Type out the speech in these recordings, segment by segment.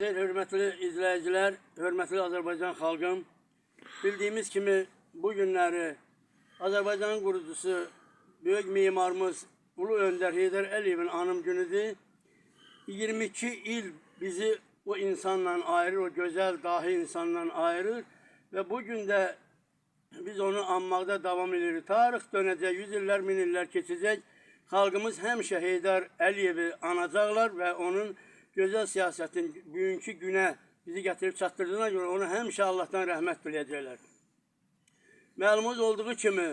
Hörmətli izləyicilər, hörmətli Azərbaycan xalqım, bildiyimiz kimi bu günləri Azərbaycanın qurucusu, böyük mimarımız Ulu Öndər Heydər Əliyevin anım günüdür. 22 il bizi o insanla ayırır, o gözəl, dahi insanla ayırır və bu gün də biz onu anmaqda davam edirik. Tarix dönəcək, 100 illər, 1000 illər keçəcək. Xalqımız həmişə Heydər Əliyevi anacaqlar və onun gözəl siyasetin bugünkü günə bizi gətirib çatdırdığına görə onu həmişə Allah'tan rəhmət diləyəcəklər. Məlumuz olduğu kimi,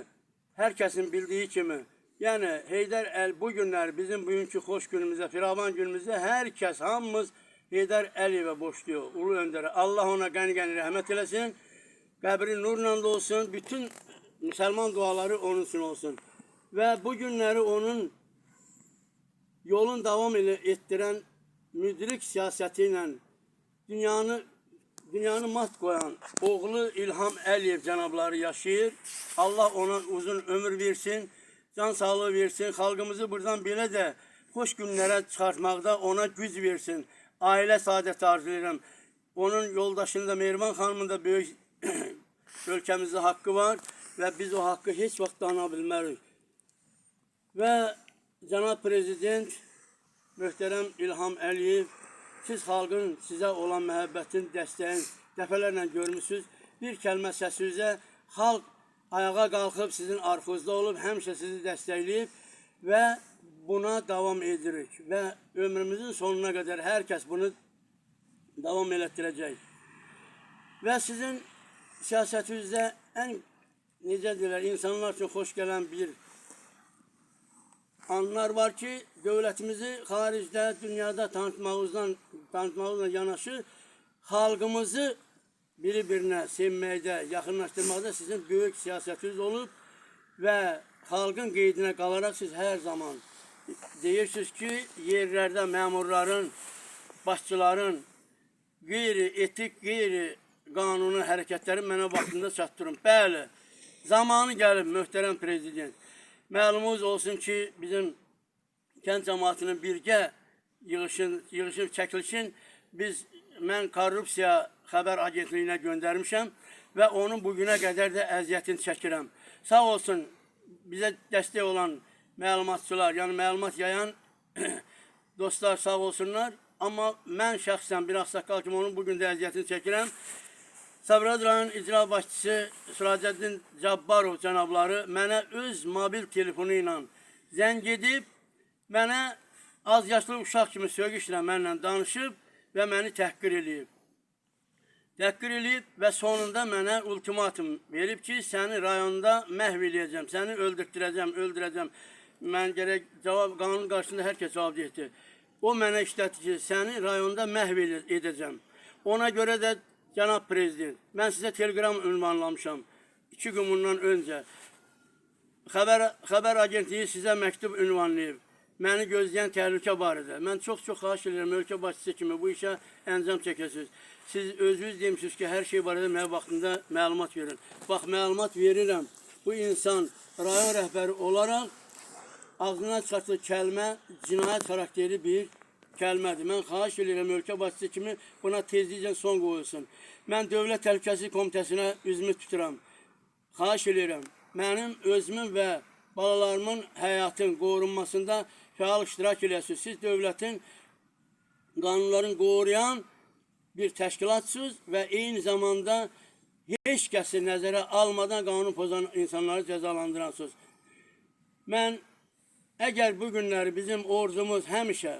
hər kəsin bildiyi kimi, yəni Heydər Əliyev bu günlər bizim bugünkü xoş günümüzdə, firavan günümüzdə hər kəs, hamımız Heydər Əliyevə borçluyuq, Ulu Öndərə. Allah ona qəni-qəni rəhmət eləsin, qəbri nurla da olsun, bütün müsəlman duaları onun üçün olsun. Və bu günləri onun yolun davam etdirən müdrik siyaseti ilə dünyanı mat qoyan oğlu İlham Əliyev cənabları yaşayır. Allah ona uzun ömür versin, can sağlığı versin. Xalqımızı buradan belə də xoş günlərə çıxartmaqda ona güc versin. Ailə saadət arzu edirəm. Onun yoldaşında Mehriban xanımın da böyük ölkəmizdə haqqı var və biz o haqqı heç vaxt dana bilmərik. Və cənab prezident, möhtərəm İlham Əliyev, siz xalqın sizə olan məhəbbətin, dəstəyin dəfələrlə görmüşsünüz. Bir kəlmə səsinizə xalq ayağa qalxıb sizin arxınızda olub, həmişə sizi dəstəkləyib və buna davam edirik. Və ömrümüzün sonuna qədər hər kəs bunu davam elətdirəcək. Və sizin siyasətinizdə necə deyirlər, insanlar üçün xoş gələn bir anlar var ki, dövlətimizi xaricdə, dünyada tanıtmağımızla yanaşı, xalqımızı bir-birinə sevməkdə, yaxınlaşdırmaqda sizin böyük siyasətiniz olub və xalqın qeydinə qalaraq siz hər zaman deyirsiniz ki, yerlərdə məmurların, başçıların qeyri-etik, qeyri-qanuni hərəkətləri mənə vaxtında çatdırın. Bəli, zamanı gəlib, möhtərəm prezident. Məlumuz olsun ki, bizim kənd cəmaatının birgə yığışıb çəkilişin mən korrupsiya xəbər agentliyinə göndərmişəm və onun bugünə qədər də əziyyətini çəkirəm. Sağ olsun bizə dəstək olan məlumatçılar, yəni məlumat yayan dostlar sağ olsunlar. Amma mən şəxsən bir ağsaqqal kimi onun bugün də əziyyətini çəkirəm. Sabirabad rayon icra başçısı Süracəddin Cabbarov cənabları mənə öz mobil telefonu ilə zəng edib, mənə az yaşlı uşaq kimi sögüşlə mənlə danışıb və məni təhqir edib. Təhqir edib və sonunda mənə ultimatum verib ki, səni rayonda məhv edəcəm, səni öldürəcəm. Mən gərək qanun qarşısında hər kəs cavab etdi. O mənə işlədi ki, səni rayonda məhv edəcəm. Ona görə də cənab prezident, mən sizə telegram ünvanlamışam 2 gün bundan öncə. Xəbər agentliyi sizə məktub ünvanlayıb. Məni gözləyən təhlükə barədə. Mən çox xahiş edirəm, ölkə başçısı kimi bu işə əncam çəkəsiniz. Siz özünüz demişsiniz ki, hər şey barədə mənə vaxtında məlumat verin. Bax, məlumat verirəm. Bu insan rayon rəhbəri olaraq ağzına çıxartdığı kəlmə cinayət xarakterli bir kəlmədir. Mən xahiş edirəm, ölkə başçısı kimi buna tezliklə son qoyulsun. Mən Dövlət Təhlükəsizlik Komitəsinə üzümü tuturam. Xahiş edirəm, mənim özümün və balalarımın həyatın qorunmasında fəal iştirak edəsiniz. Siz dövlətin qanunların qoruyan bir təşkilatsınız və eyni zamanda heç kəsi nəzərə almadan qanun pozan insanları cəzalandıransınız. Mən əgər bu günləri bizim ordumuz həmişə,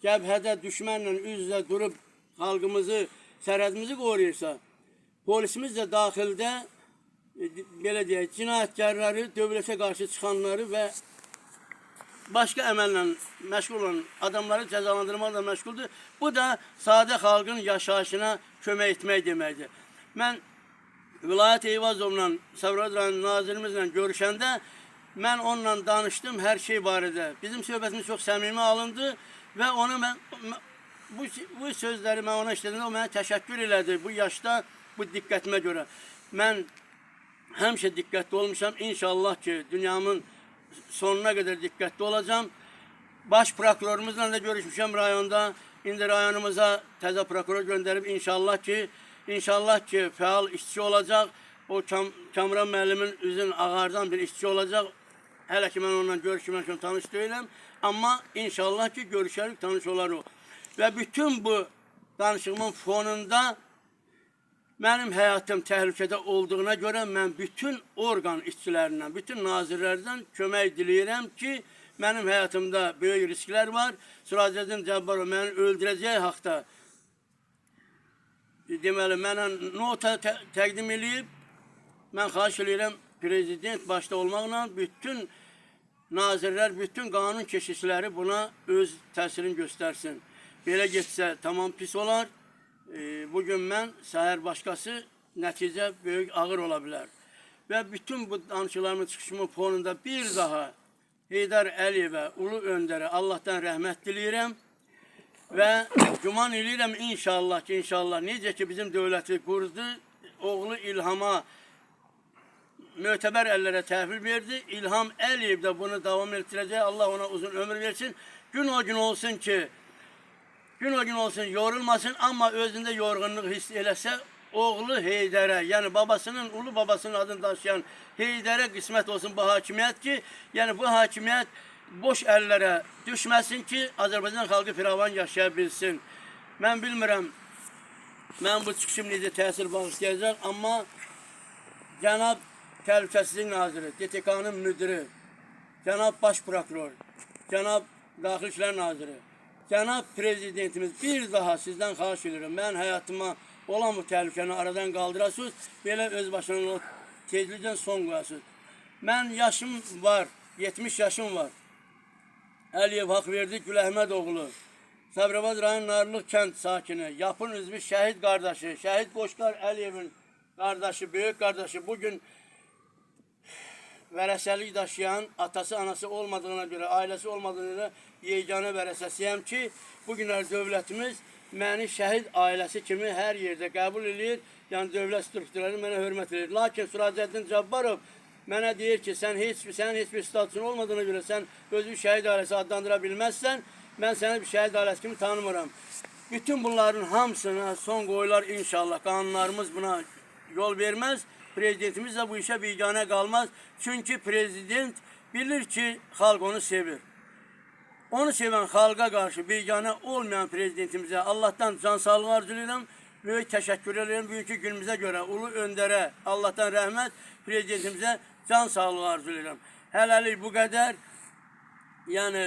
cəbhədə düşmənlə üz-üzə durub xalqımızı, sərhədimizi qoruyursa, polisimiz də daxildə, belə deyək, cinayətkarları, dövlətə qarşı çıxanları və başqa əməllə məşğul olan adamları cəzalandırmaqla məşğuldur. Bu da sadə xalqın yaşayışına kömək etmək deməkdir. Mən Vilayət Eyvazovla, Sabirabad rayon nazirimizlə görüşəndə mən onunla danışdım hər şey barədə. Bizim söhbətimiz çox səmimi alındı və bu sözləri mən ona işlədəndə o mənə təşəkkür elədi bu yaşda, bu diqqətimə görə. Mən həmişə diqqətli olmuşam. İnşallah ki, dünyamın sonuna qədər diqqətli olacağım. Baş prokurorumuzla da görüşmüşəm rayonda. İndi rayonumuza təzə prokuror göndərib inşallah ki fəal işçi olacaq. O Kamran müəllimin üzün ağardan bir işçi olacaq. Hələ ki mən onunla görüşmüşəm, tanış deyiləm. Amma inşallah ki görüşərik, tanış olarıq. Və bütün bu danışığımın fonunda mənim həyatım təhlükədə olduğuna görə mən bütün orqan işçilərindən, bütün nazirlərdən kömək diləyirəm ki, mənim həyatımda böyük risklər var. Süracəddin Cabbarov məni öldürəcək haqda deməli mənə nota təqdim edib. Mən xahiş edirəm prezident başda olmaqla bütün nazirlər, bütün qanun keşişləri buna öz təsirini göstərsin. Belə getsə tamam pis olar. Bugün mən, səhər başqası, nəticə böyük ağır ola bilər. Və bütün bu danışıqlarımın çıxışımın fonunda bir daha Heydər Əliyevə, Ulu Öndərə Allahdan rəhmət diləyirəm. Və güman edirəm inşallah ki, necə ki bizim dövləti qurdu, oğlu İlhama mötəbər əllərə təhvil verdi. İlham Əliyev də bunu davam etdirəcək. Allah ona uzun ömür versin. Gün o gün olsun ki, yorulmasın, amma özündə yorğunluq hiss eləsə, oğlu Heydərə, yəni babasının, ulu babasının adını daşıyan Heydərə qismət olsun bu hakimiyyət ki, yəni bu hakimiyyət boş əllərə düşməsin ki, Azərbaycan xalqı firavan yaşaya bilsin. Mən bilmirəm, mən bu çıxışım necə təsir bağışlayacaq, amma Cənab Təhlükəsizlik Naziri, DTK-nın müdiri, Cənab Baş Prokuror, Cənab Daxili İşlər Naziri, Cənab Prezidentimiz bir daha sizdən xahiş edirəm. Mən həyatıma olan bu təhlükəni aradan qaldırasınız, belə öz başına tezliklə son qoyasınız. Mən yaşım var, 70 yaşım var. Əliyev Haqverdi Güləhmədoğlu, Sabirabad rayon Narlıq kənd sakini, yapın üzvü şəhid qardaşı, şəhid Qoşqar Əliyevin qardaşı, böyük qardaşı, bugün vərəsəlik daşıyan, atası, anası olmadığına görə, ailəsi olmadığına görə yeganə vərəsəsiyəm ki, bugünlər dövlətimiz məni şəhid ailəsi kimi hər yerdə qəbul edir, yəni dövlət strukturları mənə hörmət edir. Lakin Süracəddin Cabbarov mənə deyir ki, sənin heç bir statusun olmadığına görə sən özü şəhid ailəsi adlandıra bilməzsən, mən səni bir şəhid ailəsi kimi tanımıram. Bütün bunların hamısına son qoyular inşallah, qanunlarımız buna yol verməz. Prezidentimiz də bu işə biganə qalmaz. Çünki prezident bilir ki, xalq onu sevir. Onu sevən xalqa qarşı biganə olmayan prezidentimizə Allahdan can sağlığı arzulayıram. Böyük təşəkkür edirəm. Bugünkü günümüzə görə Ulu Öndərə Allahdan rəhmət, prezidentimizə can sağlığı arzulayıram. Hələlik bu qədər. Yəni,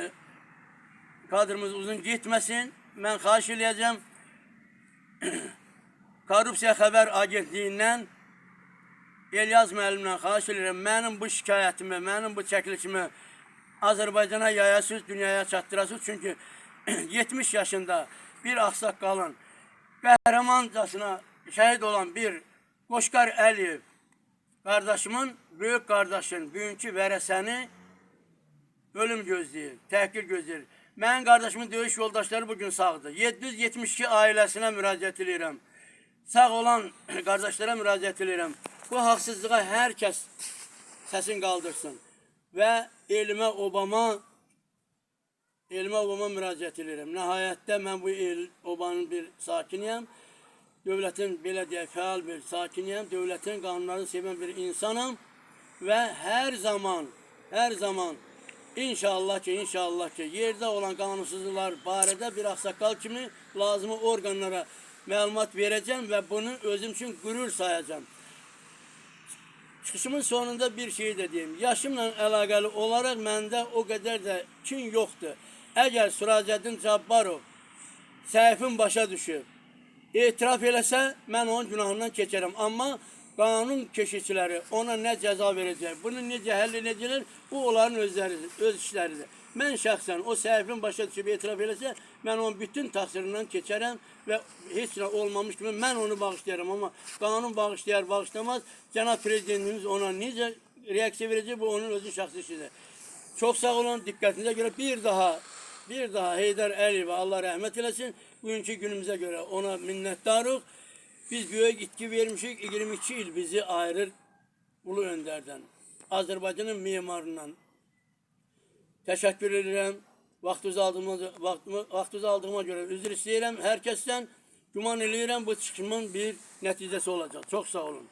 kadrımız uzun getməsin. Mən xahiş edəcəm. Korrupsiya Xəbər Agentliyindən İlyas müəllimlə xahiş edirəm, mənim bu şikayətimi, mənim bu çəkilişimi Azərbaycana yayasınız, dünyaya çatdırasınız. Çünki 70 yaşında bir ağsaqqalın qəhrəmancasına şəhid olan bir Qoşqar Əliyev qardaşımın, böyük qardaşın, bugünkü vərəsəni ölüm gözləyir, təhqir gözləyir. Mənim qardaşımın döyüş yoldaşları bugün sağdır. 772 ailəsinə müraciət edirəm. Sağ olan qardaşlara müraciət edirəm. Bu haqsızlığa hər kəs səsini qaldırsın. Və elmə obama müraciət edirəm. Nəhayətdə mən bu obanın bir sakiniyəm. Dövlətin, belə deyək, fəal bir sakiniyəm. Dövlətin qanunlarını sevən bir insanam. Və hər zaman inşallah ki, yerdə olan qanunsuzluqlar barədə bir ağsaqqal kimi lazımı orqanlara məlumat verəcəm və bunu özüm üçün qürur sayacağım. Çıxışımın sonunda bir şey də deyim. Yaşımla əlaqəli olaraq məndə o qədər də kin yoxdur. Əgər Süracəddin Cabbarov səhvin başa düşüb, etiraf eləsə, mən onun günahından keçərəm. Amma qanun keşikçiləri ona nə cəza verəcək, bunu necə həll edəcəklər, bu onların öz işləridir. Mən şəxsən o səhvin başa düşüb etiraf eləsə, mən onun bütün təqsirindən keçərəm və heç nə olmamış kimi mən onu bağışlayaram. Amma qanun bağışlayar, bağışlamaz. Cənab Prezidentimiz ona necə reaksiya verəcək, bu onun özü şəxsi işidir. Çox sağ olun, diqqətinizə görə bir daha Heydər Əliyevə Allah rəhmət eləsin. Bugünkü günümüzə görə ona minnətdarıq. Biz böyük itki vermişik, 22 il bizi ayırır Ulu Öndərdən, Azərbaycanın memarından. Təşəkkür edirəm. Vaxtınızı aldığıma görə üzr istəyirəm. Hər kəsdən güman eləyirəm bu çıxışımın bir nəticəsi olacaq. Çox sağ olun.